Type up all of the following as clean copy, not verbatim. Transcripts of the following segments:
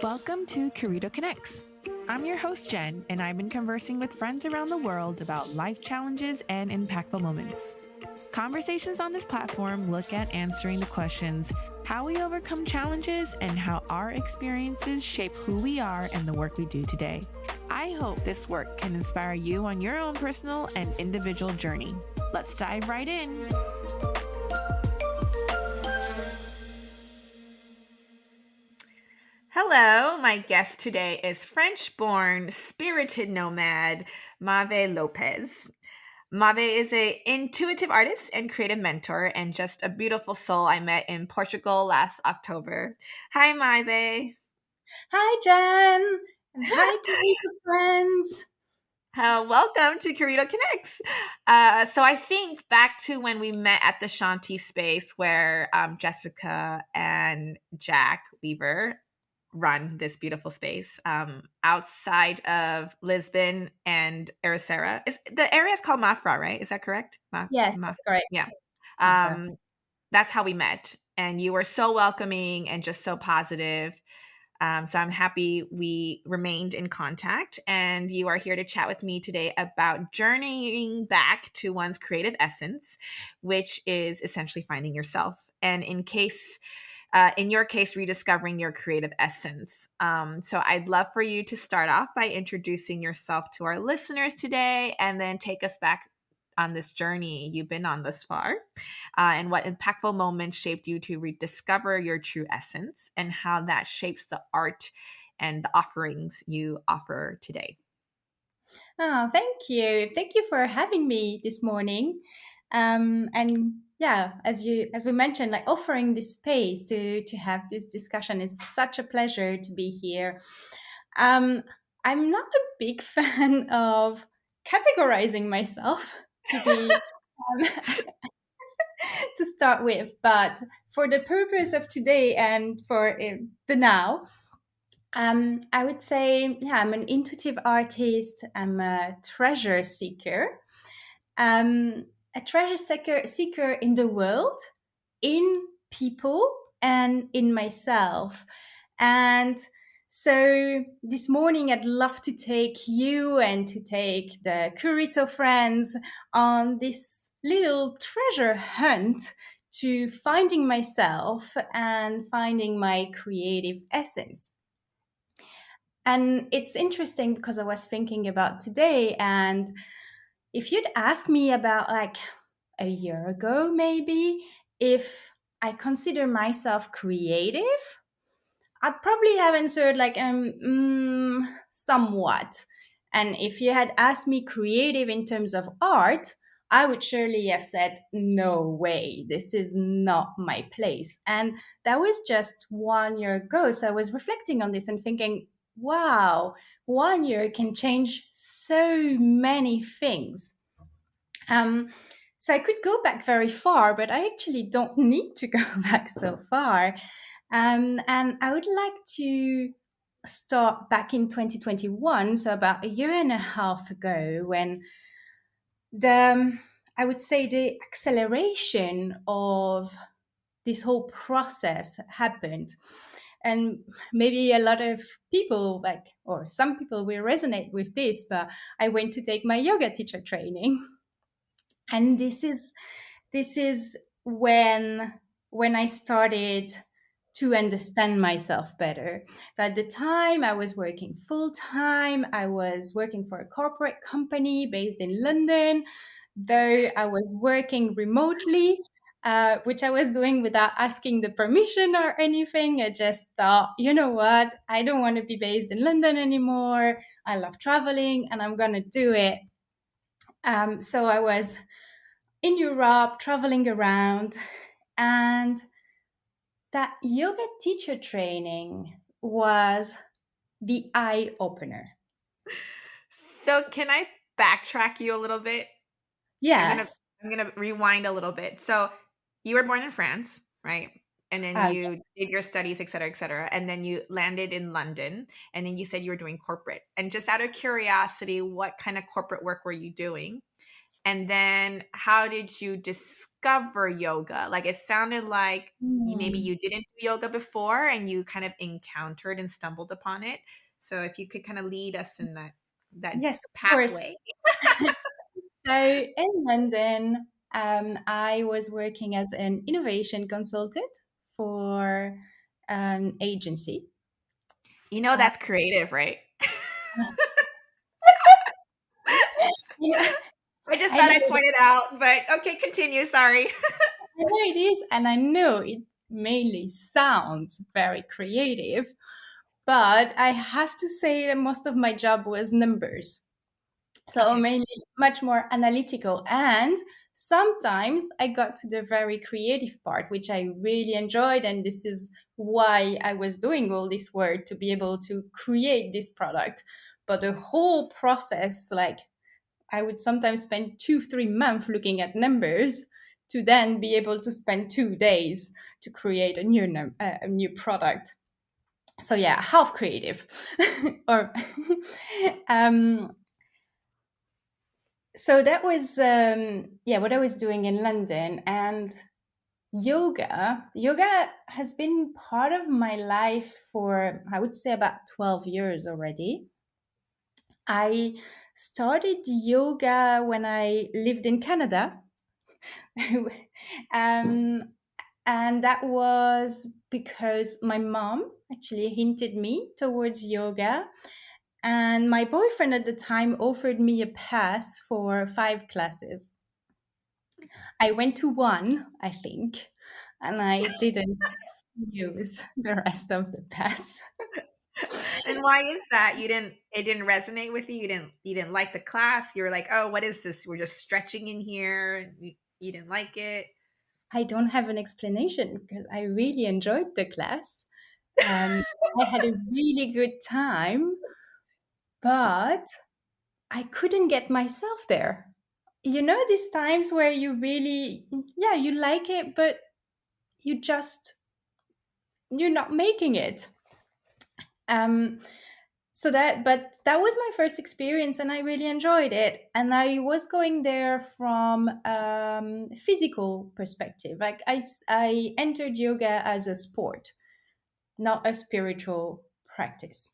Welcome to Curito Connects. I'm your host, Jenn, and I've been conversing with friends around the world about life challenges and impactful moments. Conversations on this platform look at answering the questions how we overcome challenges and how our experiences shape who we are and the work we do today. I hope this work can inspire you on your own personal and individual journey. Let's dive right in. Hello, my guest today is French-born spirited nomad Maéva Lhopez. Maéva is an intuitive artist and creative mentor and just a beautiful soul I met in Portugal last October. Hi, Maéva. Hi, Jen. And hi, Curito friends. Welcome to Curito Connects. So I think back to when we met at the Shanti space where Jessica and Jack Weaver run this beautiful space outside of Lisbon and Ericeira. The area is called Mafra, right? Is that correct? Yes, that's correct. Yeah. Afra. That's how we met. And you were so welcoming and just so positive. So I'm happy we remained in contact, and you are here to chat with me today about journeying back to one's creative essence, which is essentially finding yourself. And in your case, rediscovering your creative essence. So I'd love for you to start off by introducing yourself to our listeners today, and then take us back on this journey you've been on thus far, and what impactful moments shaped you to rediscover your true essence, and how that shapes the art and the offerings you offer today. Oh, thank you. Thank you for having me this morning. And yeah, as we mentioned, like offering this space to have this discussion is such a pleasure to be here. I'm not a big fan of categorizing myself to be to start with, but for the purpose of today and for the now, I would say, yeah, I'm an intuitive artist. I'm a treasure seeker. A treasure seeker in the world, in people, and in myself. And so this morning, I'd love to take you and to take the Curito friends on this little treasure hunt to finding myself and finding my creative essence. And it's interesting because I was thinking about today, and if you'd asked me about like a year ago, maybe, if I consider myself creative, I'd probably have answered like, somewhat. And if you had asked me creative in terms of art, I would surely have said, no way, this is not my place. And that was just 1 year ago. So I was reflecting on this and thinking, wow, 1 year can change so many things. So I could go back very far, but I actually don't need to go back so far. And I would like to start back in 2021, so about a year and a half ago, when I would say the acceleration of this whole process happened. And maybe a lot of people or some people will resonate with this, but I went to take my yoga teacher training. And this is when I started to understand myself better. So at the time, I was working full time. I was working for a corporate company based in London, though I was working remotely, which I was doing without asking the permission or anything. I just thought, you know what? I don't want to be based in London anymore. I love traveling and I'm going to do it. So I was in Europe, traveling around, and that yoga teacher training was the eye opener. So can I backtrack you a little bit? Yes. I'm gonna rewind a little bit. So you were born in France, right? And then Uh, you did your studies, et cetera, et cetera. And then you landed in London. And then you said you were doing corporate. And just out of curiosity, what kind of corporate work were you doing? And then how did you discover yoga? Like, it sounded like maybe Mm. you didn't do yoga before and you kind of encountered and stumbled upon it. So if you could kind of lead us in that Yes, of course. pathway. So in London, I was working as an innovation consultant for an agency. You know Uh, that's creative, right? you know, I just I thought know, I'd point it out, but okay, continue, sorry. I know it is, and I know it mainly sounds very creative, but I have to say that most of my job was numbers. So Okay. mainly much more analytical. And sometimes I got to the very creative part, which I really enjoyed. And this is why I was doing all this work to be able to create this product. But the whole process, like I would sometimes spend 2, 3 months looking at numbers to then be able to spend 2 days to create a new product. So yeah, half creative, or um, so that was yeah, what I was doing in London. And yoga has been part of my life for, I would say, about 12 years already. I started yoga when I lived in Canada. um, and that was because my mom actually hinted me towards yoga, and my boyfriend at the time offered me a pass for 5 classes. I went to one, I think, and I didn't use the rest of the pass. And why is that? It didn't resonate with you? You didn't like the class? You were like, "Oh, what is this? We're just stretching in here." You didn't like it? I don't have an explanation because I really enjoyed the class. Um, I had a really good time, but I couldn't get myself there. You know, these times where you really, yeah, you like it, but you just, you're not making it. Um, but that was my first experience, and I really enjoyed it. And I was going there from physical perspective. Like I entered yoga as a sport, not a spiritual practice.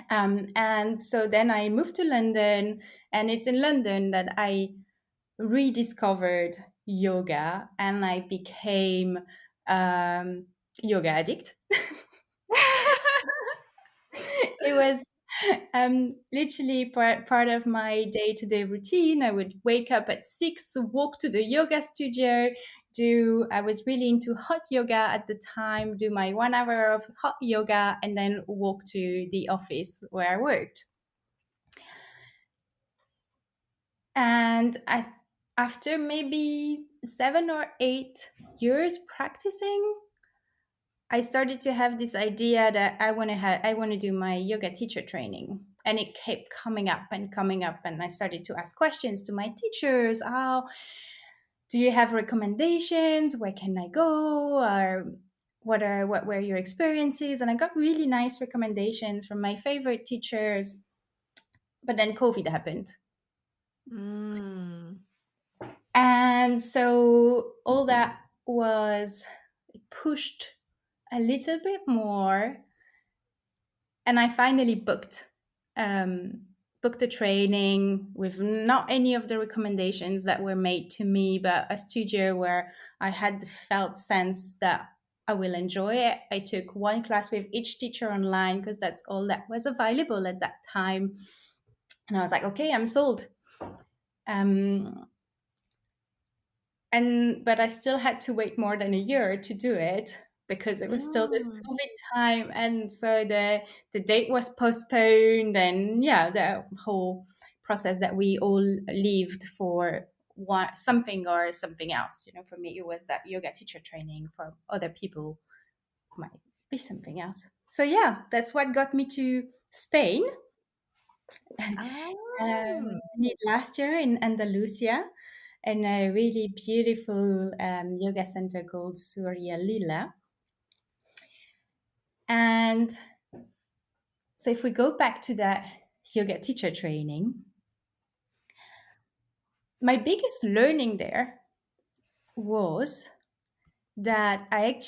And so then I moved to London, and it's in London that I rediscovered yoga, and I became um, yoga addict. It was literally part of my day-to-day routine. I would wake up at 6, walk to the yoga studio, I was really into hot yoga at the time, do my 1 hour of hot yoga, and then walk to the office where I worked. And after maybe 7 or 8 years practicing, I started to have this idea that I want to do my yoga teacher training, and it kept coming up, and I started to ask questions to my teachers. Oh, do you have recommendations? Where can I go? Or what were your experiences? And I got really nice recommendations from my favorite teachers. But then COVID happened, Mm. and so all that was pushed a little bit more, and I finally um, booked a training with not any of the recommendations that were made to me, but a studio where I had the felt sense that I will enjoy it. I took one class with each teacher online because that's all that was available at that time, and I was like, okay, I'm sold. Um, and but I still had to wait more than a year to do it because it was still this Mm. COVID time, and so the date was postponed, and yeah, the whole process that we all lived for something or something else. You know, for me it was that yoga teacher training. For other people, it might be something else. So yeah, that's what got me to Spain. Oh. Did last year in Andalusia, in a really beautiful yoga center called Surya Lila. And so, if we go back to that yoga teacher training, my biggest learning there was that I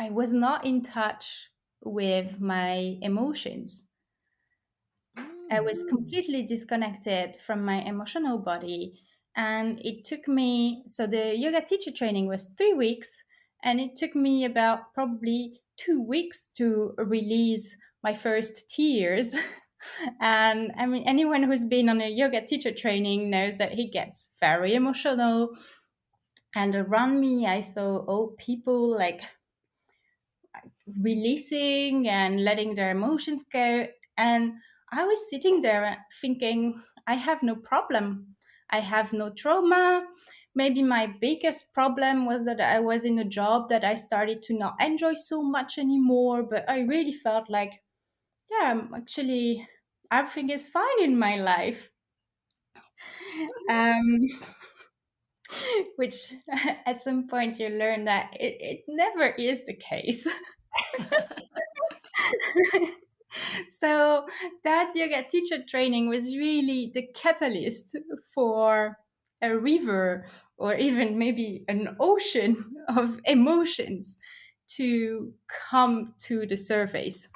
was not in touch with my emotions. I Mm. was completely disconnected from my emotional body. And it took me, so the yoga teacher training was 3 weeks, and it took me about probably 2 weeks to release my first tears. And I mean, anyone who's been on a yoga teacher training knows that he gets very emotional. And around me, I saw all people like releasing and letting their emotions go. And I was sitting there thinking, I have no problem. I have no trauma. Maybe my biggest problem was that I was in a job that I started to not enjoy so much anymore. But I really felt like, yeah, actually, everything is fine in my life. Um, which at some point you learn that it never is the case. So that yoga teacher training was really the catalyst for a river or even maybe an ocean of emotions to come to the surface.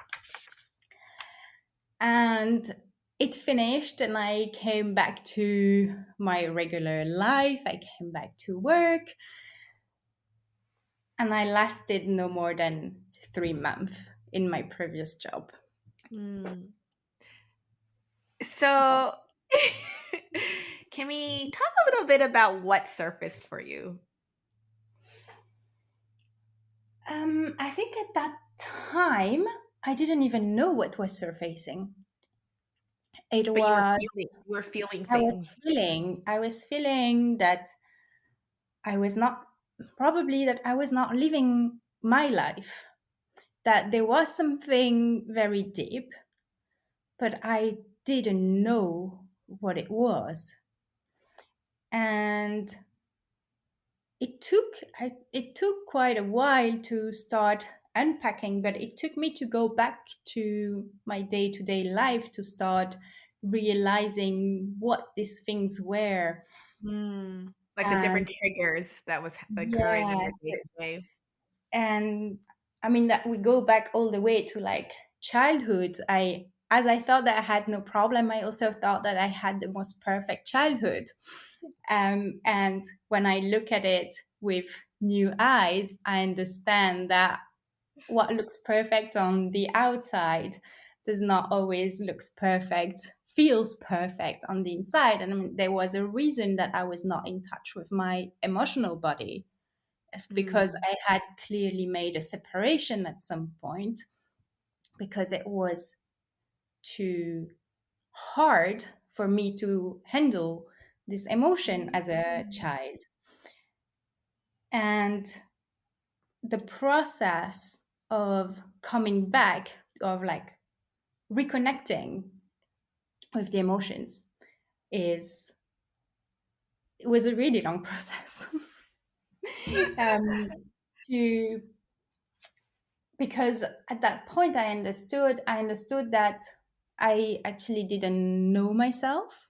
And it finished, and I came back to my regular life. I came back to work, and I lasted no more than 3 months in my previous job. Mm. So, can we talk a little bit about what surfaced for you? I think at that time, I didn't even know what was surfacing. It But was, you were feeling I was things. feeling that I was not, probably that I was not living my life, that there was something very deep, but I didn't know what it was. And it took quite a while to start unpacking, but it took me to go back to my day-to-day life to start realizing what these things were. Mm. Like the And different triggers that was occurring in your yes, day to day. and I mean that we go back all the way to like childhood. I As I thought that I had no problem, I also thought that I had the most perfect childhood. And when I look at it with new eyes, I understand that what looks perfect on the outside does not always looks perfect, feels perfect on the inside. And I mean, there was a reason that I was not in touch with my emotional body. It's because Mm. I had clearly made a separation at some point because it was too hard for me to handle this emotion as a Mm. child. And the process of coming back, of like reconnecting with the emotions, is it was a really long process. um, to Because at that point I understood that I actually didn't know myself,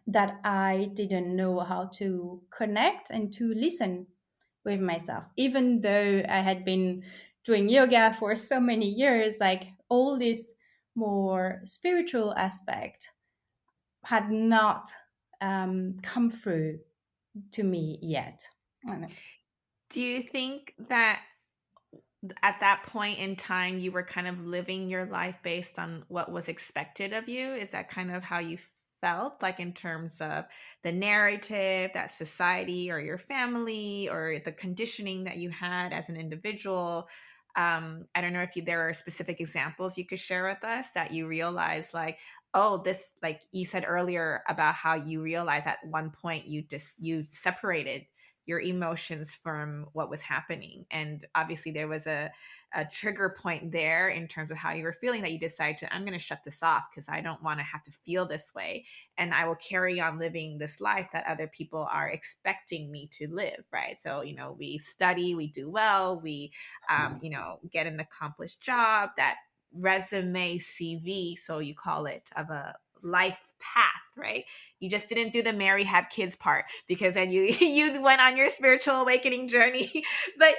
that I didn't know how to connect and to listen with myself. Even though I had been doing yoga for so many years, like all this more spiritual aspect had not come through to me yet. I don't know. Do you think that at that point in time, you were kind of living your life based on what was expected of you? Is that kind of how you felt, like in terms of the narrative that society or your family or the conditioning that you had as an individual? I don't know if there are specific examples you could share with us that you realize, like, oh, this, like you said earlier about how you realized at one point you separated your emotions from what was happening. And obviously there was a trigger point there in terms of how you were feeling that you decided to, I'm going to shut this off because I don't want to have to feel this way. And I will carry on living this life that other people are expecting me to live. Right. So, we study, we do well, we, get an accomplished job, that resume CV, so you call it, of a life path, right? You just didn't do the marry, have kids part, because then you you went on your spiritual awakening journey. but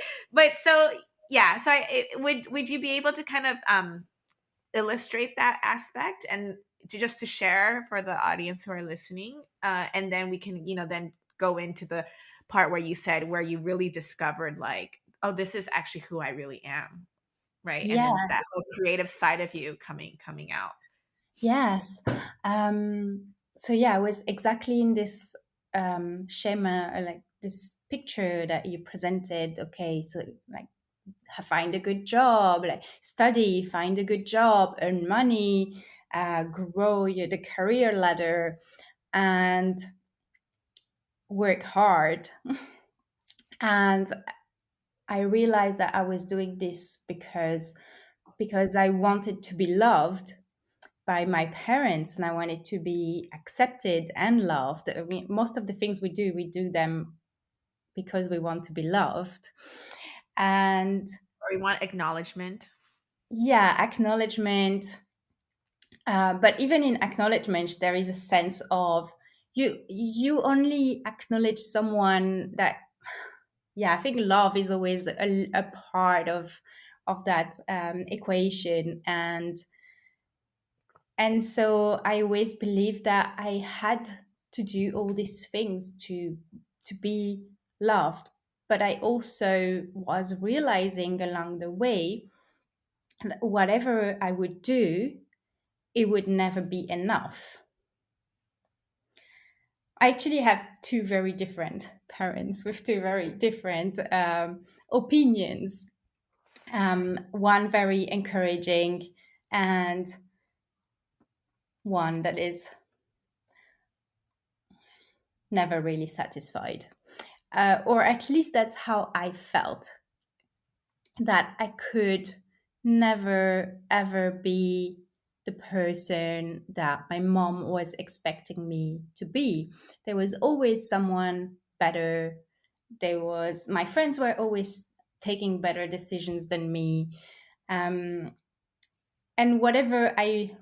so yeah, so would you be able to kind of illustrate that aspect, and to share for the audience who are listening, and then we can, then go into the part where you said, where you really discovered, like, oh, this is actually who I really am, right? And then that Yes, whole creative side of you coming out. yes. So yeah, I was exactly in this schema, like this picture that you presented. Okay, so like find a good job, like study, find a good job, earn money, grow the career ladder, and work hard. And I realized that I was doing this because I wanted to be loved by my parents, and I wanted to be accepted and loved. I mean, most of the things we do them because we want to be loved. And Or you want acknowledgement. yeah, acknowledgement. But even in acknowledgement, there is a sense of you only acknowledge someone that, yeah, I think love is always a part of that equation. And so I always believed that I had to do all these things to be loved. But I also was realizing along the way that whatever I would do, it would never be enough. I actually have two very different parents with two very different opinions. One very encouraging, and one that is never really satisfied. Or at least that's how I felt, that I could never ever be the person that my mom was expecting me to be. There was always someone better. My friends were always taking better decisions than me. Um, and whatever I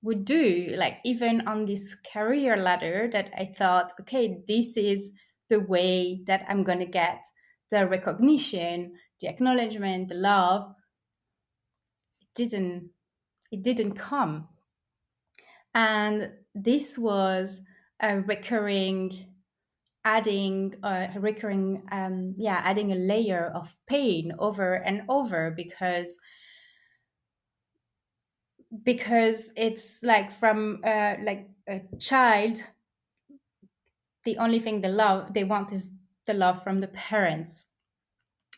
would do, like even on this career ladder that I thought, okay, this is the way that I'm going to get the recognition, the acknowledgement, the love, didn't it didn't come. And this was a recurring adding a layer of pain over and over, because it's like from like a child, the only thing they want is the love from the parents.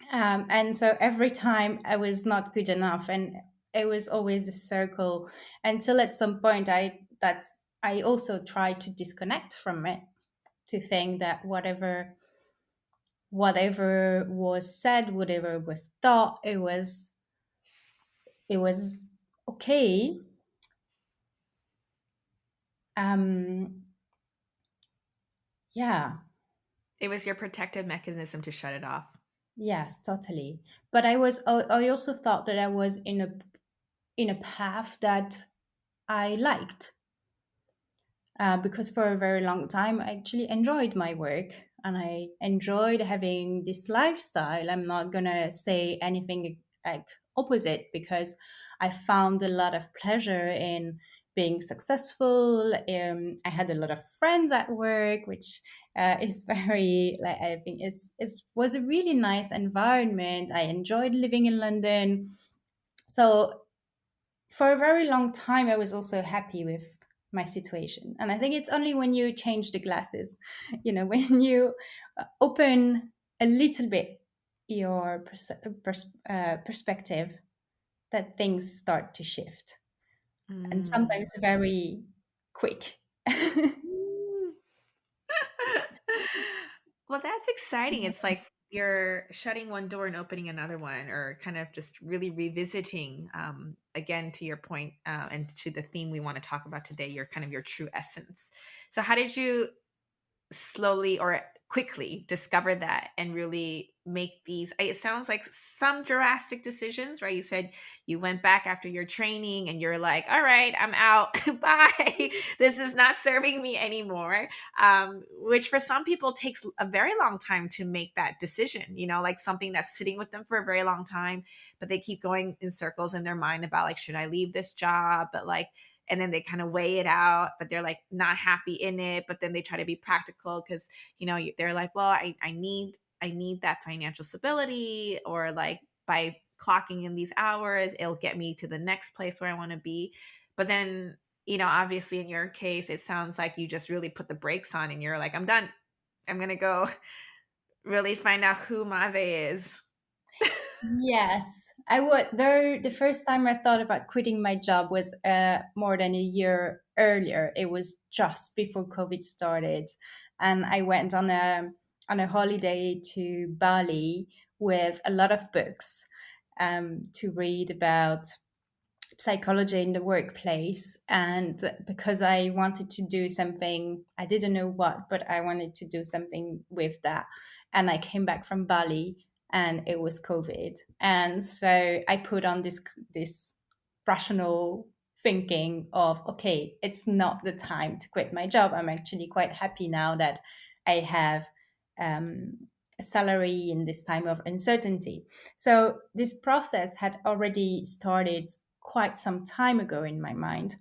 And so every time I was not good enough, and it was always a circle, until at some point I also tried to disconnect from it, to think that whatever was said, whatever was thought, it was okay. um yeah. It was your protective mechanism to shut it off. Yes, totally. But I also thought that I was in a path that I liked, because for a very long time I actually enjoyed my work, and I enjoyed having this lifestyle. I'm not gonna say anything like opposite, because I found a lot of pleasure in being successful. I had a lot of friends at work, which is very, like, I think is was a really nice environment. I enjoyed living in London. So for a very long time I was also happy with my situation. And I think it's only when you change the glasses, when you open a little bit your perspective, that things start to shift, and Mm. sometimes very quick. Mm. Well, that's exciting. It's like you're shutting one door and opening another one, or kind of just really revisiting, again, to your point, and to the theme we want to talk about today, your kind of your true essence. So how did you slowly, or quickly discover that and really make these, it sounds like some drastic decisions, right? You said you went back after your training and you're like, all right, I'm out. Bye. This is not serving me anymore. Which for some people takes a very long time to make that decision, like something that's sitting with them for a very long time, but they keep going in circles in their mind about like, should I leave this job? But like, and then they kind of weigh it out, but they're like not happy in it. But then they try to be practical because, they're like, well, I need that financial stability, or like by clocking in these hours, it'll get me to the next place where I want to be. But then, obviously in your case, it sounds like you just really put the brakes on and you're like, I'm done. I'm going to go really find out who Maéva is. Yes, I would. Though the first time I thought about quitting my job was more than a year earlier. It was just before COVID started, and I went on a holiday to Bali with a lot of books to read about psychology in the workplace. And because I wanted to do something, I didn't know what, but I wanted to do something with that. And I came back from Bali and it was COVID. And so I put on this rational thinking of, okay, it's not the time to quit my job. I'm actually quite happy now that I have a salary in this time of uncertainty. So this process had already started quite some time ago in my mind.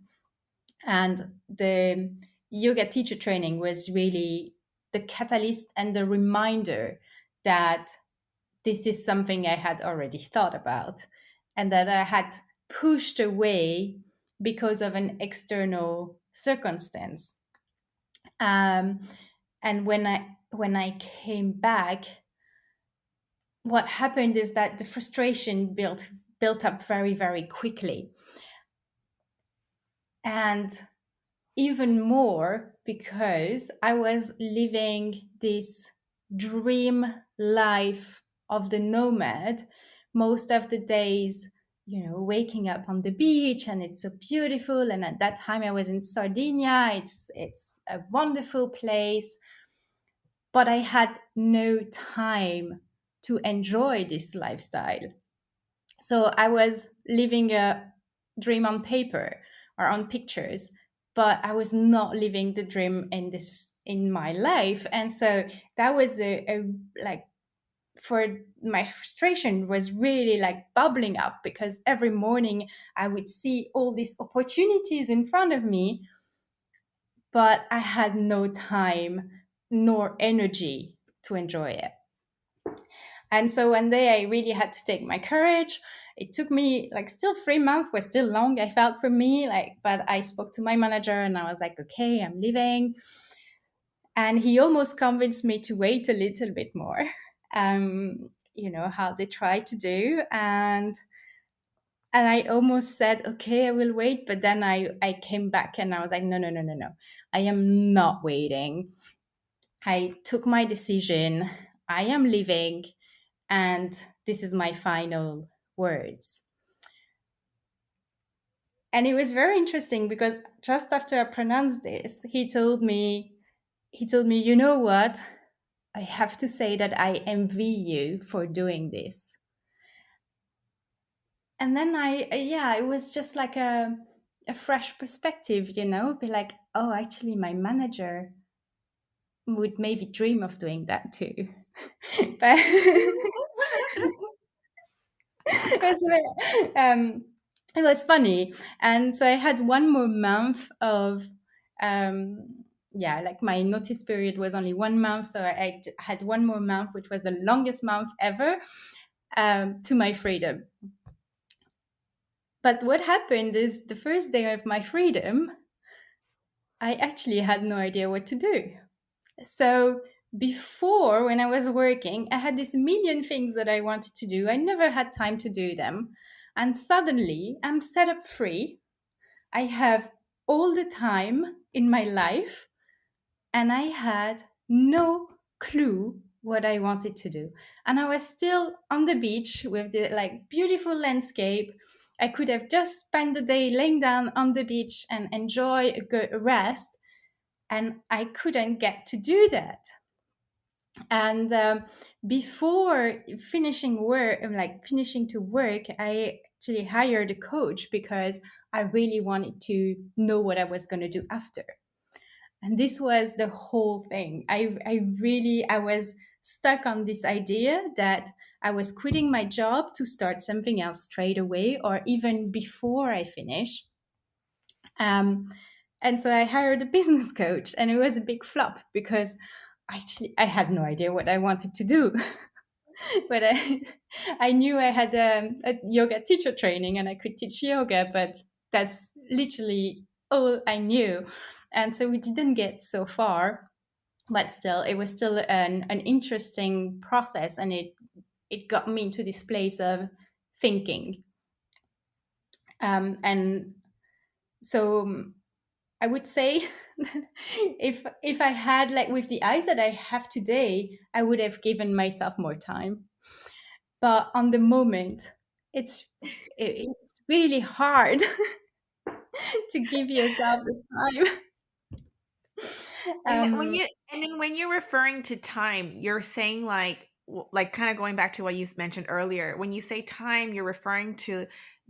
And the yoga teacher training was really the catalyst and the reminder that this is something I had already thought about and that I had pushed away because of an external circumstance. Um, and when I came back, what happened is that the frustration built up very, very quickly. And even more because I was living this dream life of the nomad most of the days, waking up on the beach and it's so beautiful. And at that time I was in Sardinia. It's a wonderful place, but I had no time to enjoy this lifestyle. So I was living a dream on paper or on pictures, but I was not living the dream in my life. And so that was a like, for my frustration was really like bubbling up because every morning I would see all these opportunities in front of me, but I had no time nor energy to enjoy it. And so one day I really had to take my courage. It took me like still 3 months was still long, I felt, for me, like, but I spoke to my manager and I was like, okay, I'm leaving. And he almost convinced me to wait a little bit more. How they try to do. And I almost said, okay, I will wait. But then I came back and I was like, no, no, no, no, no. I am not waiting. I took my decision. I am leaving. And this is my final words. And it was very interesting because just after I pronounced this, he told me, you know what? I have to say that I envy you for doing this. And then yeah, it was just like a fresh perspective, be like, oh, actually, my manager would maybe dream of doing that too. But um, it was funny. And so I had one more month of, yeah, like my notice period was only 1 month. So I had one more month, which was the longest month ever, to my freedom. But what happened is the first day of my freedom, I actually had no idea what to do. So before, when I was working, I had this million things that I wanted to do. I never had time to do them. And suddenly I'm set up free. I have all the time in my life, and I had no clue what I wanted to do. And I was still on the beach with the like beautiful landscape. I could have just spent the day laying down on the beach and enjoy a good rest. And I couldn't get to do that. And before finishing to work, I actually hired a coach because I really wanted to know what I was going to do after. And this was the whole thing. I was stuck on this idea that I was quitting my job to start something else straight away or even before I finish. Um, and so I hired a business coach, and it was a big flop because actually I had no idea what I wanted to do. But I knew I had a yoga teacher training and I could teach yoga, but that's literally all I knew. And so we didn't get so far, but still, it was still an interesting process, and it got me into this place of thinking. And so I would say if I had like with the eyes that I have today, I would have given myself more time. But on the moment, it's it's really hard to give yourself the time. When you and then when you're referring to time, you're saying like kind of going back to what you mentioned earlier. When you say time, you're referring to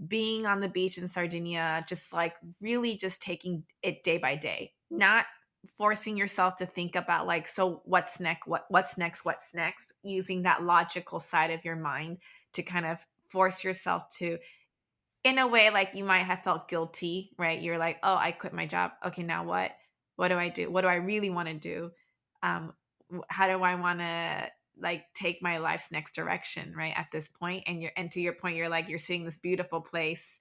being on the beach in Sardinia, just like really just taking it day by day, not forcing yourself to think about like, so what's next, what's next, what's next, using that logical side of your mind to kind of force yourself to, in a way, like you might have felt guilty, right? You're like, oh, I quit my job. Okay, now what? What do I do? What do I really want to do? How do I want to like take my life's next direction, right? At this point, and to your point, you're like you're seeing this beautiful place,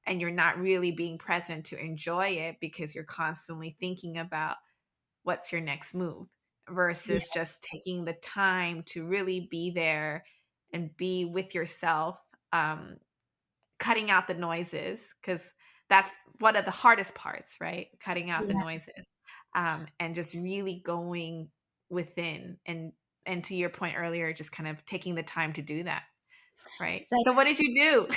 and you're not really being present to enjoy it because you're constantly thinking about what's your next move Yeah, versus just taking the time to really be there and be with yourself. Cutting out the noises because that's one of the hardest parts, right? Cutting out the yeah. noises, and just really going within and to your point earlier, just kind of taking the time to do that, right? So So what did you do?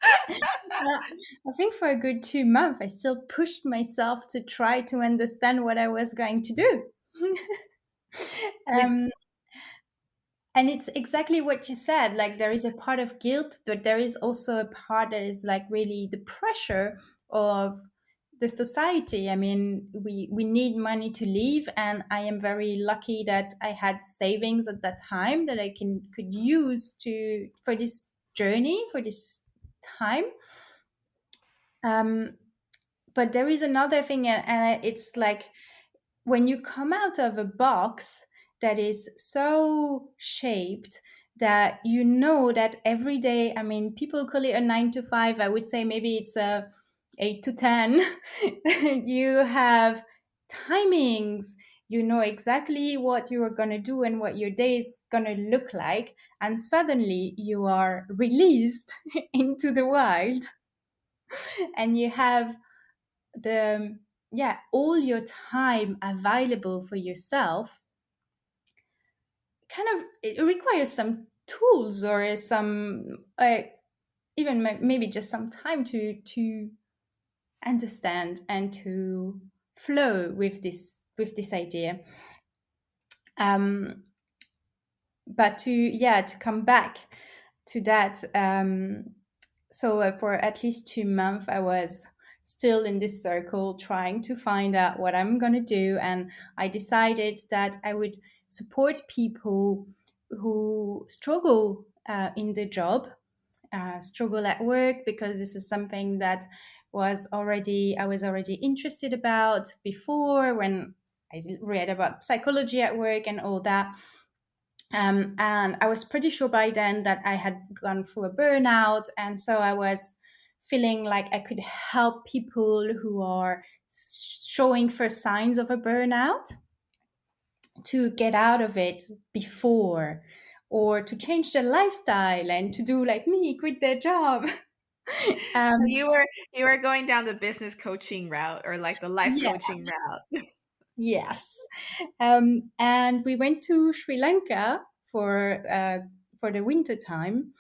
I think for a good 2 months, I still pushed myself to try to understand what I was going to do. Did um, and it's exactly what you said. Like there is a part of guilt, but there is also a part that is like really the pressure of the society. I mean, we need money to live, and I am very lucky that I had savings at that time that I can could use to for this journey for this time. Um, but there is another thing, and it's like when you come out of a box that is so shaped that you know that every day, I mean, people call it a 9 to 5, I would say maybe it's a 8 to 10. You have timings, you know exactly what you are going to do and what your day is going to look like, and suddenly you are released into the wild, and you have the yeah all your time available for yourself. Kind of it requires some tools or some even maybe just some time to understand and to flow with this idea. um but to come back to that, so for at least 2 months I was still in this circle trying to find out what I'm going to do, and I decided that I would support people who struggle in the job, struggle at work, because this is something that I was already interested about before when I read about psychology at work and all that. And I was pretty sure by then that I had gone through a burnout. And so I was feeling like I could help people who are showing first signs of a burnout to get out of it before, or to change their lifestyle and to do like me, quit their job. so um, you were going down the business coaching route or like the life yeah, coaching route. yes. And we went to Sri Lanka for the winter time.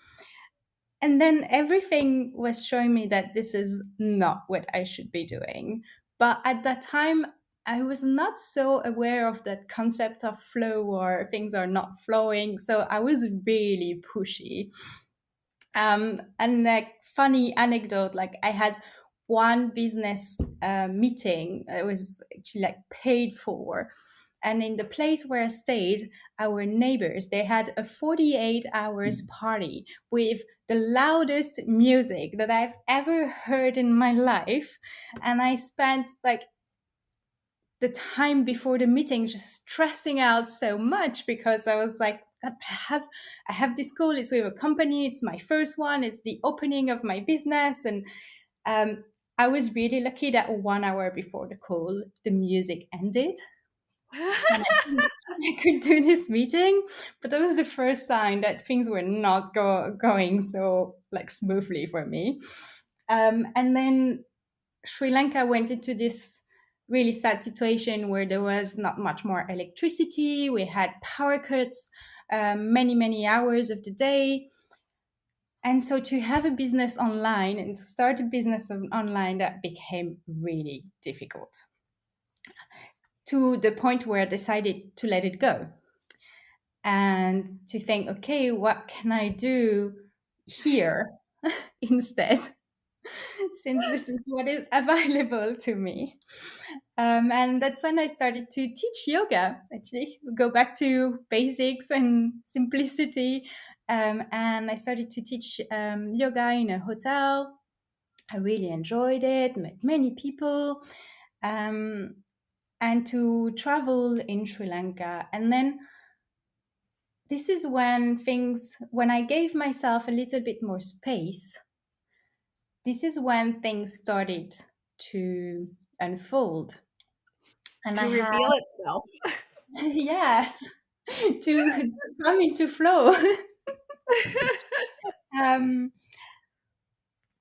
And then everything was showing me that this is not what I should be doing. But at that time, I was not so aware of that concept of flow or things are not flowing. So I was really pushy. And like funny anecdote, like I had one business meeting. It was actually like paid for. And in the place where I stayed, our neighbors, they had a 48 hours party with the loudest music that I've ever heard in my life. And I spent like the time before the meeting just stressing out so much because I was like, "God, I have this call. It's with a company. It's my first one. It's the opening of my business." And um, I was really lucky that 1 hour before the call, the music ended and I could do this meeting. But that was the first sign that things were not going so like smoothly for me. And then Sri Lanka went into this really sad situation where there was not much more electricity. We had power cuts many, many hours of the day. And so to have a business online and to start a business online, that became really difficult to the point where I decided to let it go and to think, okay, what can I do here instead? Since this is what is available to me. And that's when I started to teach yoga, actually, go back to basics and simplicity. And I started to teach yoga in a hotel. I really enjoyed it, met many people, um, and to travel in Sri Lanka. And then this is when I gave myself a little bit more space, this is when things started to unfold. And I To had, reveal itself. yes, to come into flow. um,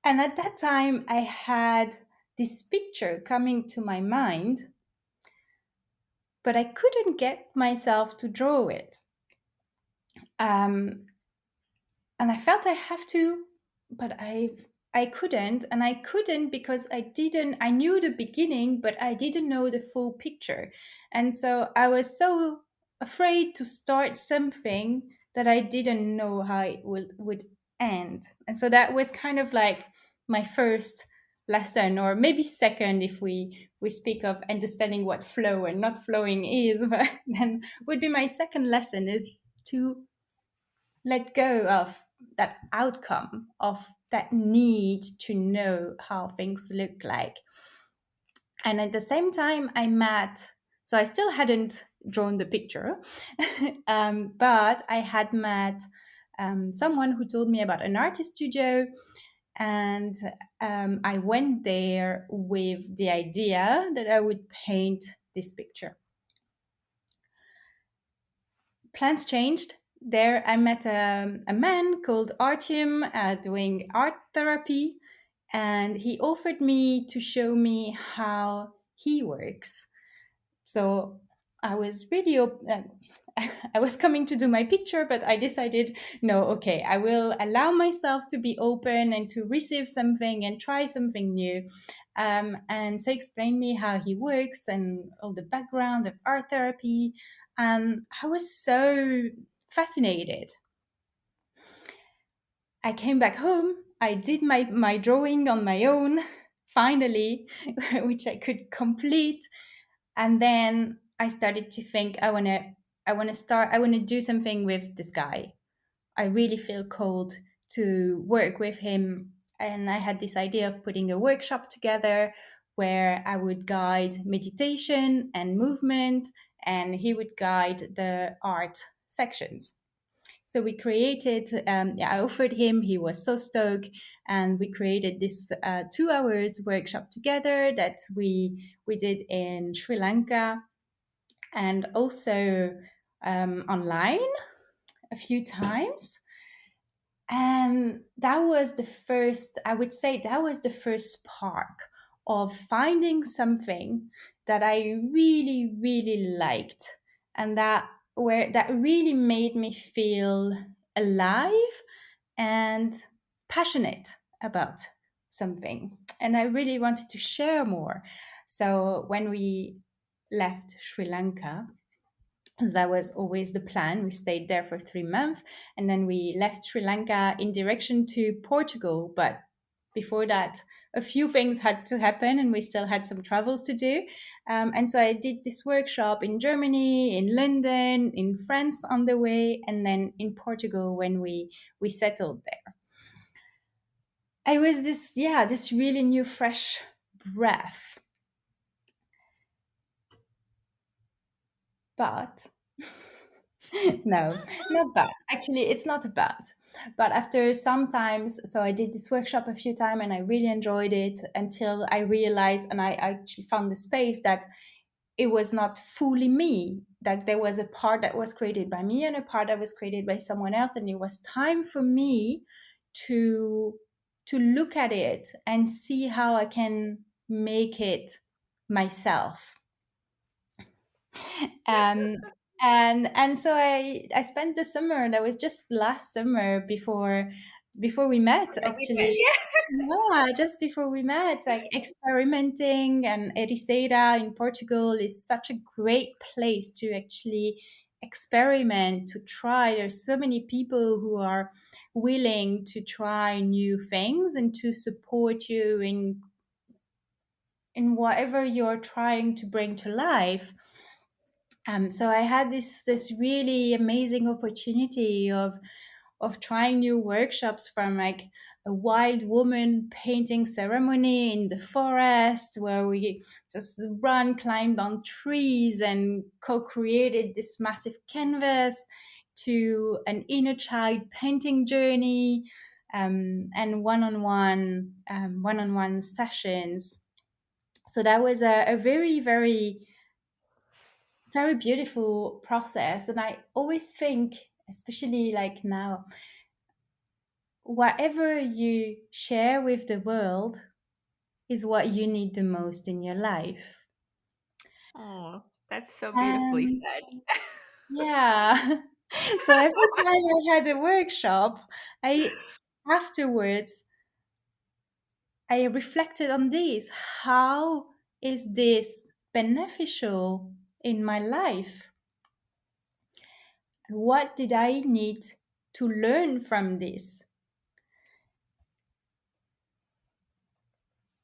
and at that time, I had this picture coming to my mind, but I couldn't get myself to draw it. Um, and I felt I have to, but I couldn't, and I couldn't because I knew the beginning, but I didn't know the full picture. And so I was so afraid to start something that I didn't know how it would end. And so that was kind of like my first lesson, or maybe second if we speak of understanding what flow and not flowing is. But then would be my second lesson is to let go of that outcome, of that need to know how things look like. And at the same time, so I still hadn't drawn the picture, but I had met someone who told me about an artist studio. And I went there with the idea that I would paint this picture. Plans changed. There, I met a man called Artyom doing art therapy, and he offered me to show me how he works. So I was really I was coming to do my picture, but I decided, no, okay, I will allow myself to be open and to receive something and try something new. And so explain me how he works and all the background of art therapy. And I was so fascinated. I came back home. I did my drawing on my own, finally, which I could complete. And then I started to think I want to do something with this guy. I really feel called to work with him. And I had this idea of putting a workshop together where I would guide meditation and movement, and he would guide the art sections. So we created, I offered him, he was so stoked, and we created this 2 hours workshop together that we did in Sri Lanka and also online a few times. And that was the first, I would say, that was the first spark of finding something that I really, really liked, and that really made me feel alive and passionate about something. And I really wanted to share more. So when we left Sri Lanka. That was always the plan. We stayed there for 3 months, and then we left Sri Lanka in direction to Portugal. But before that, a few things had to happen, and we still had some travels to do. And so I did this workshop in Germany, in London, in France on the way, and then in Portugal when we settled there. I was this really new, fresh breath. But no, not bad. Actually, it's not bad. But after sometimes, so I did this workshop a few times and I really enjoyed it until I realized and I actually found the space that it was not fully me. That there was a part that was created by me and a part that was created by someone else. And it was time for me to look at it and see how I can make it myself. um, and so I spent the summer. That was just last summer before we met, Before we met. actually. Yeah, just before we met, like experimenting. And Ericeira in Portugal is such a great place to actually experiment, to try. There's so many people who are willing to try new things and to support you in whatever you're trying to bring to life. So I had this really amazing opportunity of trying new workshops, from like a wild woman painting ceremony in the forest where we just climbed on trees and co-created this massive canvas, to an inner child painting journey, and one-on-one sessions. So that was a very, very, very beautiful process. And I always think, especially like now, whatever you share with the world is what you need the most in your life. Oh, that's so beautifully And said. yeah. So every time I had a workshop, I afterwards I reflected on this. How is this beneficial in my life? What did I need to learn from this?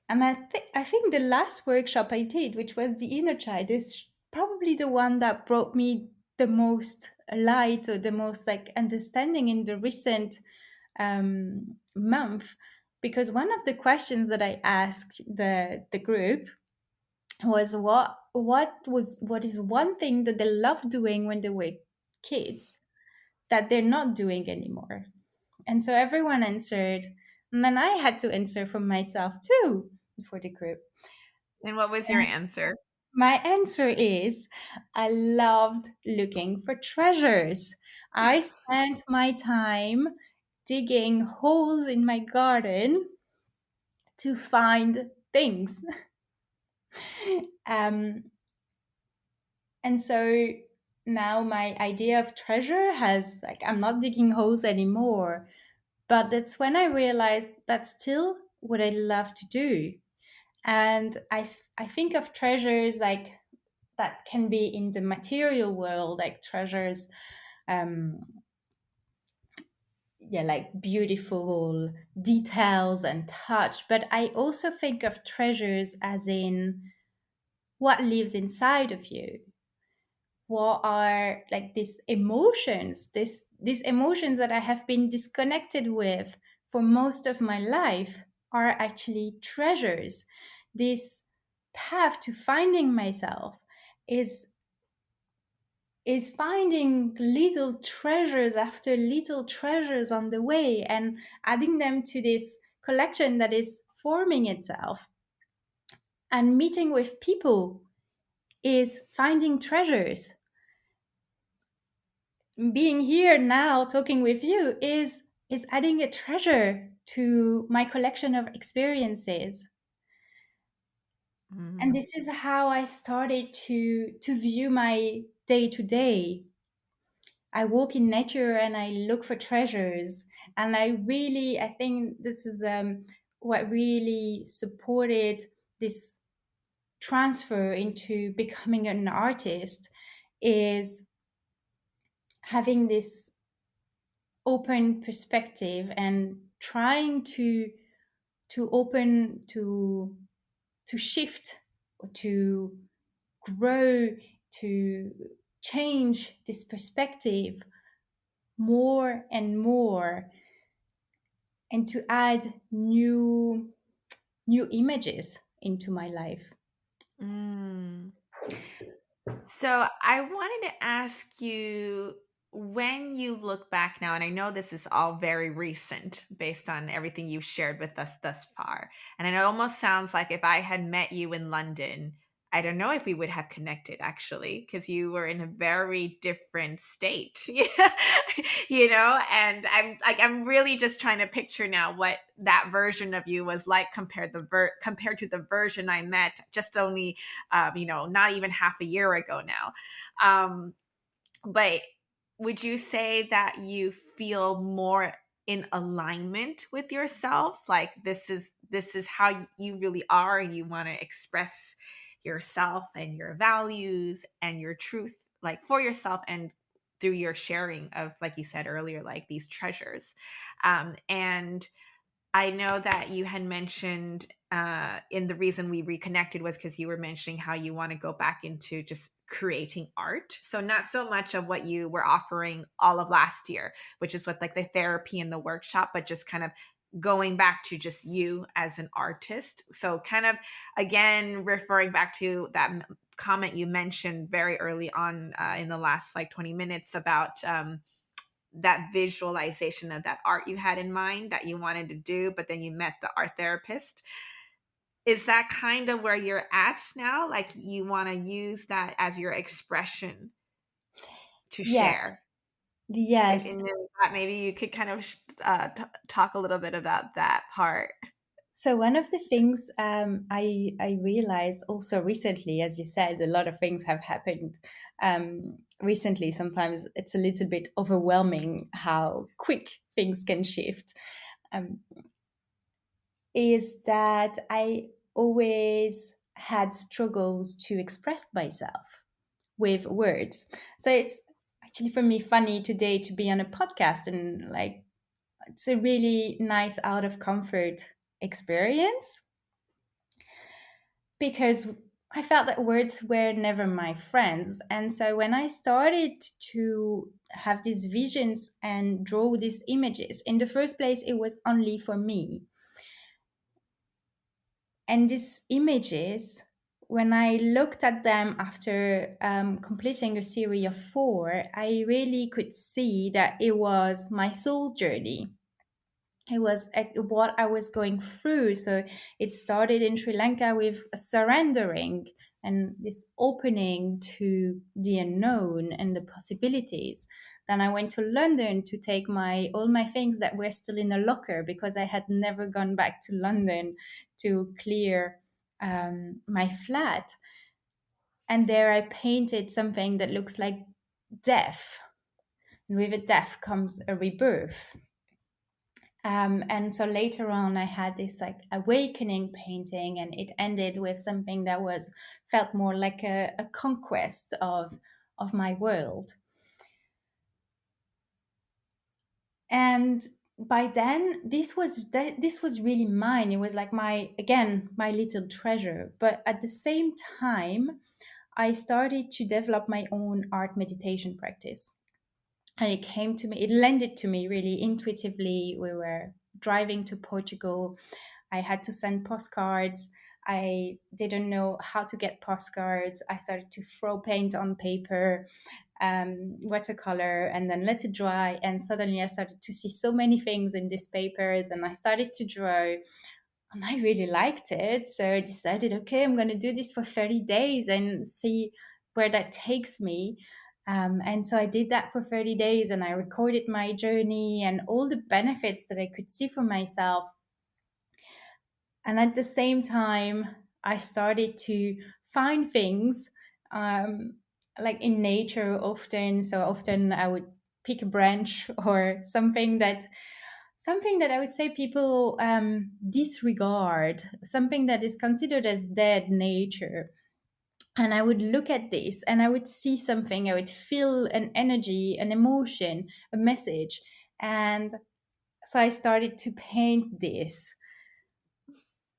And I think the last workshop I did, which was the inner child, is probably the one that brought me the most light, or the most like understanding in the recent month. Because one of the questions that I asked the group was what is one thing that they loved doing when they were kids that they're not doing anymore. And so everyone answered, and then I had to answer for myself too, for the group. And what was your answer? My answer is I loved looking for treasures. I spent my time digging holes in my garden to find things. um, and so now my idea of treasure has, like, I'm not digging holes anymore. But that's when I realized that's still what I love to do. And I think of treasures like that can be in the material world, like treasures, um, yeah, like beautiful details and touch. But I also think of treasures as in what lives inside of you. What are like these emotions that I have been disconnected with for most of my life are actually treasures. This path to finding myself is finding little treasures after little treasures on the way and adding them to this collection that is forming itself. And meeting with people is finding treasures. Being here now talking with you is adding a treasure to my collection of experiences. And Mm. this is how I started to view my day to day. I walk in nature and I look for treasures. And I think this is what really supported this transfer into becoming an artist is having this open perspective and trying to open to shift, to grow, to change this perspective more and more, and to add new images into my life. Mm. So I wanted to ask you, when you look back now, and I know this is all very recent based on everything you've shared with us thus far. And it almost sounds like if I had met you in London, I don't know if we would have connected actually, because you were in a very different state. And I'm really just trying to picture now what that version of you was like compared to the version I met just only not even half a year ago now. Um, but would you say that you feel more in alignment with yourself? Like this is how you really are, and you want to express yourself and your values and your truth, like for yourself and through your sharing of, like you said earlier, like these treasures. And I know that you had mentioned in the reason we reconnected was because you were mentioning how you want to go back into just creating art. So not so much of what you were offering all of last year, which is with like the therapy and the workshop, but just kind of going back to just you as an artist. So kind of again referring back to that comment you mentioned very early on in the last like 20 minutes about that visualization of that art you had in mind that you wanted to do, but then you met the art therapist. Is that kind of where you're at now? Like you want to use that as your expression to Yeah, share? yes. And then that maybe you could kind of talk a little bit about that part. So one of the things I realized also recently, as you said, a lot of things have happened recently. Sometimes it's a little bit overwhelming how quick things can shift. Um, is that I always had struggles to express myself with words. So it's actually for me funny today to be on a podcast, and like it's a really nice out of comfort experience, because I felt that words were never my friends. And so when I started to have these visions and draw these images, in the first place, it was only for me. And these images, when I looked at them after completing a series of four, I really could see that it was my soul journey. It was what I was going through. So it started in Sri Lanka with surrendering and this opening to the unknown and the possibilities. Then I went to London to take my all my things that were still in a locker, because I had never gone back to London to clear my flat. And there I painted something that looks like death. And with a death comes a rebirth. And so later on, I had this like awakening painting, and it ended with something that was felt more like a conquest of my world. And by then, this was really mine. It was like my little treasure. But at the same time, I started to develop my own art meditation practice. And it came to me, it landed to me really intuitively. We were driving to Portugal. I had to send postcards. I didn't know how to get postcards. I started to throw paint on paper, watercolor, and then let it dry. And suddenly I started to see so many things in these papers, and I started to draw. And I really liked it. So I decided, okay, I'm going to do this for 30 days and see where that takes me. And so I did that for 30 days, and I recorded my journey and all the benefits that I could see for myself. And at the same time, I started to find things like in nature often. So often I would pick a branch or something that something that I would say people disregard, something that is considered as dead nature. And I would look at this and I would see something, I would feel an energy, an emotion, a message. And so I started to paint this.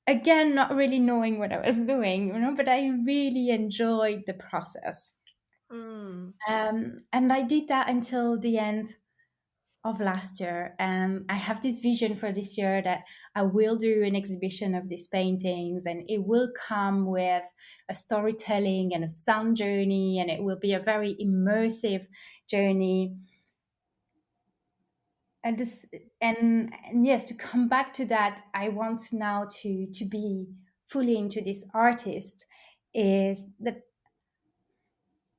Again, not really knowing what I was doing, but I really enjoyed the process. Mm. And I did that until the end of last year. And I have this vision for this year that I will do an exhibition of these paintings, and it will come with a storytelling and a sound journey, and it will be a very immersive journey. And this, and yes, to come back to that, I want now to be fully into this artist. Is that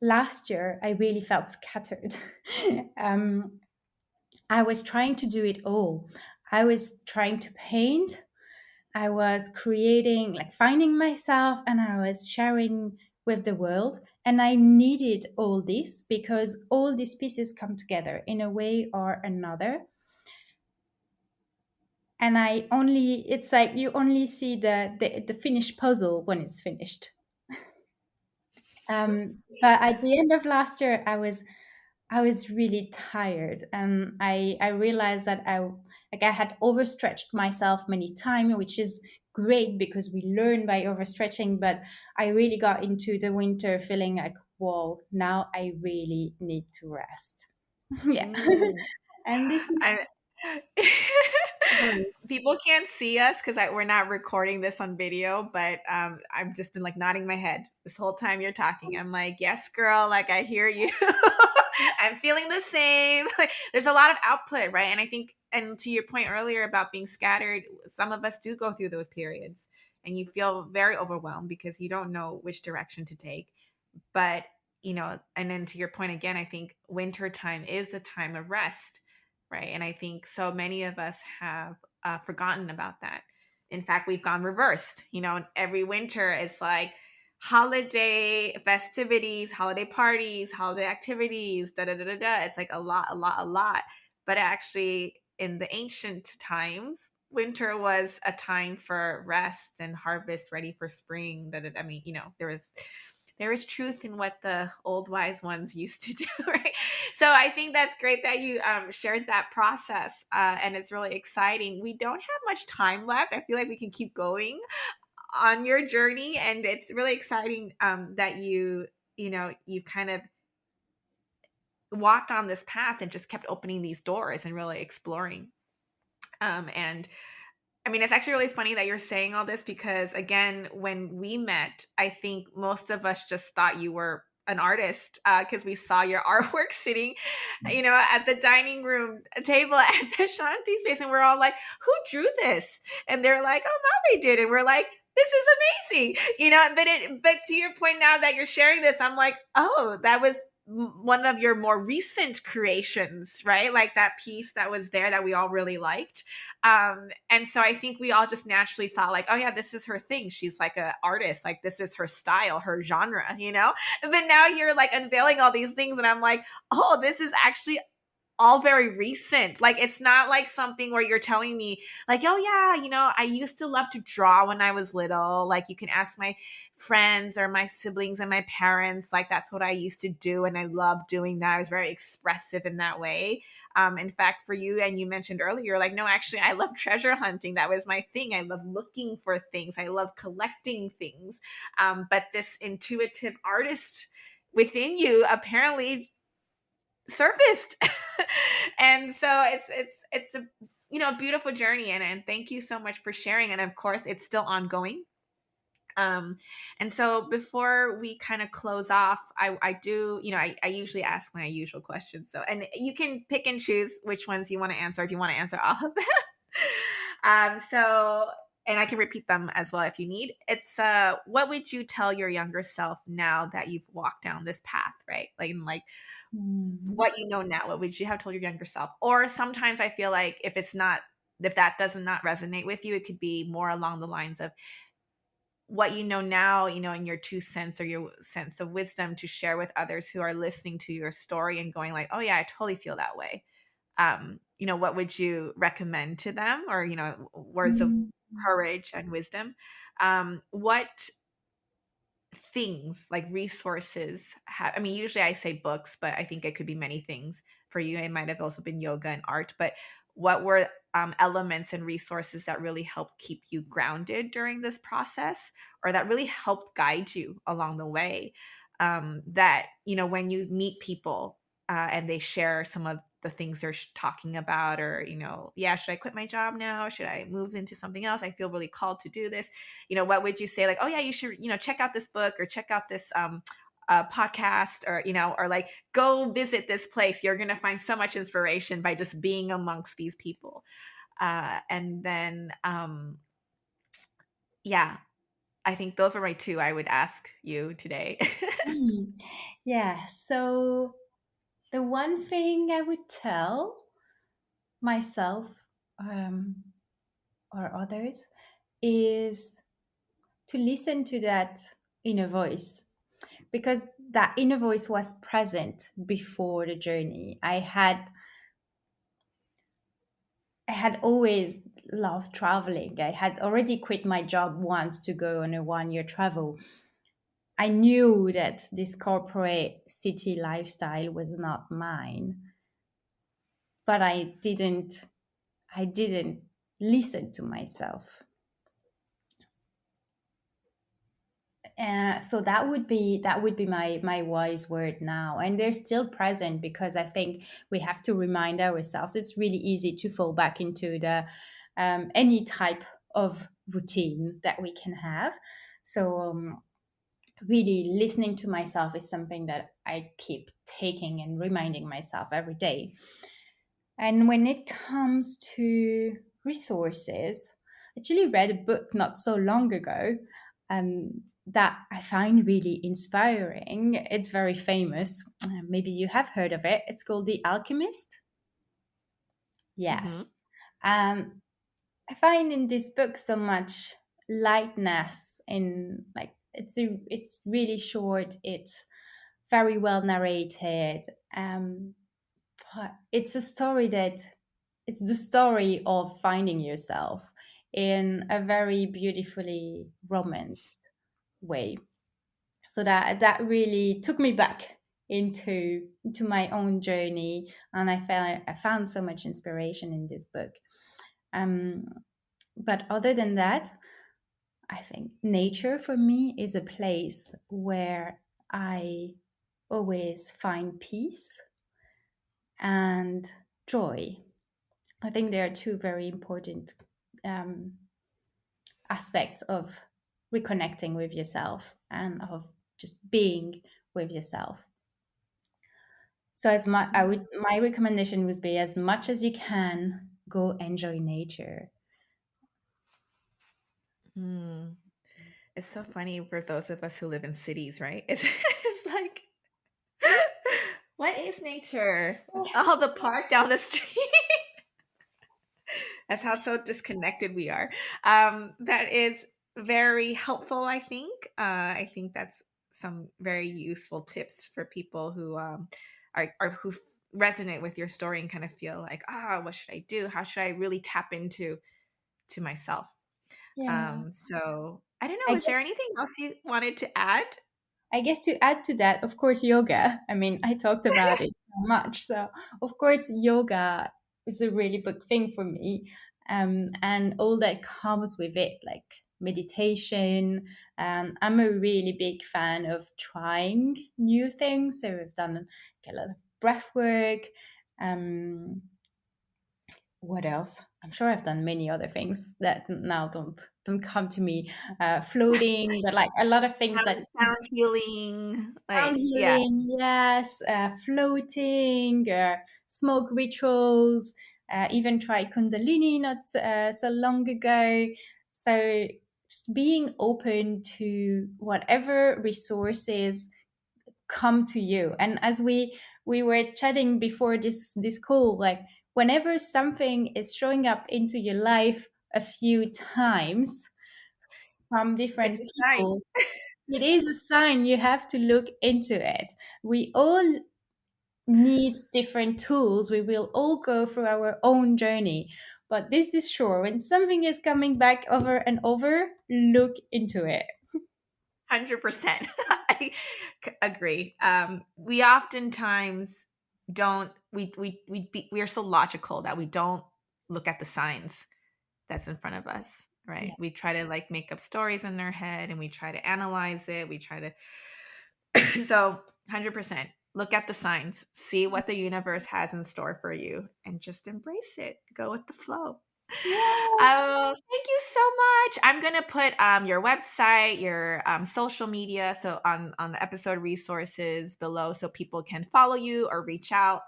last year I really felt scattered. um, I was trying to do it all. I was trying to paint. I was creating, like finding myself, and I was sharing with the world. And I needed all this because all these pieces come together in a way or another. And it's like you only see the finished puzzle when it's finished. But at the end of last year, I was really tired, and I realized that I had overstretched myself many times, which is great because we learn by overstretching. But I really got into the winter feeling like, whoa, now I really need to rest. Yeah, Mm. and this is I People can't see us because we're not recording this on video, but I've just been like nodding my head this whole time you're talking. I'm like, yes, girl, like I hear you. I'm feeling the same. Like, there's a lot of output, right? And I think, and to your point earlier about being scattered, some of us do go through those periods and you feel very overwhelmed because you don't know which direction to take. But, and then to your point again, I think winter time is a time of rest, right? And I think so many of us have forgotten about that. In fact, we've gone reversed. Every winter it's like holiday festivities, holiday parties, holiday activities, da da da da da. It's like a lot, a lot, a lot. But actually, in the ancient times, winter was a time for rest and harvest, ready for spring. I mean, there is truth in what the old wise ones used to do, right? So I think that's great that you shared that process, and it's really exciting. We don't have much time left. I feel like we can keep going on your journey, and it's really exciting that you kind of walked on this path and just kept opening these doors and really exploring. And I mean, it's actually really funny that you're saying all this because, again, when we met, I think most of us just thought you were an artist because we saw your artwork sitting, at the dining room table at the Shanti space, and we're all like, "Who drew this?" And they're like, "Oh, Mame did," and we're like, "This is amazing," But to your point, now that you're sharing this, I'm like, "Oh, that was." One of your more recent creations, right? Like that piece that was there that we all really liked. And so I think we all just naturally thought like, oh yeah, this is her thing. She's like an artist. Like this is her style, her genre. But now you're like unveiling all these things and I'm like, oh, this is actually all very recent. Like it's not like something where you're telling me like, oh yeah, I used to love to draw when I was little. Like you can ask my friends or my siblings and my parents. Like that's what I used to do. And I loved doing that. I was very expressive in that way. In fact, for you, and you mentioned earlier, like, no, actually, I love treasure hunting. That was my thing. I love looking for things. I love collecting things. But this intuitive artist within you apparently surfaced. And so it's a beautiful journey, and thank you so much for sharing. And of course it's still ongoing. And so before we kind of close off, I do, I usually ask my usual questions. So, and you can pick and choose which ones you want to answer if you want to answer all of them. So, and I can repeat them as well if you need. It's what would you tell your younger self now that you've walked down this path, right? Like mm, what you know now, what would you have told your younger self? Or sometimes I feel like if that does not resonate with you, it could be more along the lines of what you know now, in your 2 cents or your sense of wisdom to share with others who are listening to your story and going like, oh yeah, I totally feel that way. what would you recommend to them, or words of Mm. courage and wisdom? What things, like resources, I mean, usually I say books, but I think it could be many things. For you, it might have also been yoga and art, but what were elements and resources that really helped keep you grounded during this process, or that really helped guide you along the way? That, when you meet people and they share some of the things they're talking about, or, yeah, should I quit my job now? Should I move into something else? I feel really called to do this. What would you say? Like, oh yeah, you should, check out this book, or check out this podcast, or, or like, go visit this place. You're going to find so much inspiration by just being amongst these people. And then, yeah, I think those were my two I would ask you today. Mm. Yeah. So the one thing I would tell myself, um, or others, is to listen to that inner voice, because that inner voice was present before the journey. I had always loved traveling. I had already quit my job once to go on a 1 year travel. I knew that this corporate city lifestyle was not mine, but I didn't listen to myself. So that would be my wise word now, and they're still present, because I think we have to remind ourselves. It's really easy to fall back into the any type of routine that we can have. So really listening to myself is something that I keep taking and reminding myself every day. And when it comes to resources, I actually read a book not so long ago that I find really inspiring. It's very famous. Maybe you have heard of it. It's called The Alchemist. Yes. Hmm. Um, I find in this book so much lightness, in like it's really short. It's very well narrated. But it's the story of finding yourself in a very beautifully romanced way. So that really took me back into my own journey, and I found so much inspiration in this book. Um, but other than that, I think nature for me is a place where I always find peace and joy. I think there are two very important um, aspects of reconnecting with yourself and of just being with yourself. So my recommendation would be, as much as you can, go enjoy nature. Hmm. It's so funny for those of us who live in cities, right? It's like, what is nature? It's all the park down the street. That's how so disconnected we are. That is very helpful, I think. I think that's some very useful tips for people who are who resonate with your story and kind of feel like, what should I do? How should I really tap into myself? Yeah. So I don't I know. Is there guess anything else you wanted to add? I guess to add to that, of course, yoga. I mean, I talked about it so much. So, of course, yoga is a really big thing for me. And all that comes with it, like meditation. I'm a really big fan of trying new things. So, I've done like, a lot of breath work. Um, what else? I'm sure I've done many other things that now don't come to me. Floating, but like a lot of things that Sound healing, sound like, yeah. healing, yes, floating, smoke rituals, even tried Kundalini not so long ago. So just being open to whatever resources come to you. And as we were chatting before this call, like whenever something is showing up into your life a few times from It's different a sign. people, it is a sign. You have to look into it. We all need different tools. We will all go through our own journey. But this is sure, when something is coming back over and over, look into it. 100%. I agree. We oftentimes don't, we are so logical that we don't look at the signs that's in front of us, right? Yeah. We try to like make up stories in our head and we try to analyze it. We try to, so 100%. Look at the signs, see what the universe has in store for you, and just embrace it. Go with the flow. Yeah. Oh, thank you so much. I'm gonna put your website, your social media, so on the episode resources below, so people can follow you or reach out.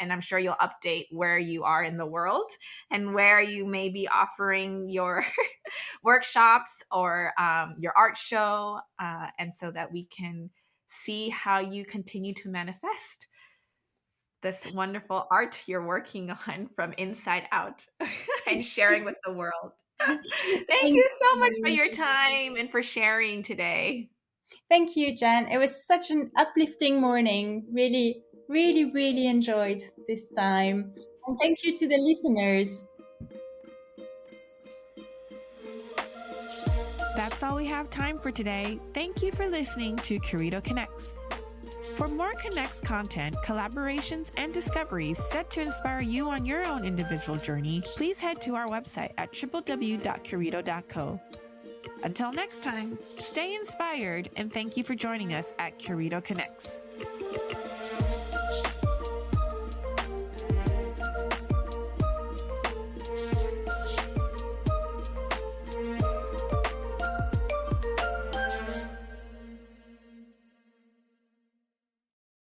And I'm sure you'll update where you are in the world and where you may be offering your workshops or your art show, and so that we can see how you continue to manifest this wonderful art you're working on from inside out and sharing with the world. Thank Thank you so much for you. your time and for sharing today. Thank you, Jen. It was such an uplifting morning. Really, really, really enjoyed this time. And thank you to the listeners. That's all we have time for today. Thank you for listening to Curito Connects. For more Connects content, collaborations, and discoveries set to inspire you on your own individual journey, please head to our website at www.curito.co. Until next time, stay inspired and thank you for joining us at Curito Connects.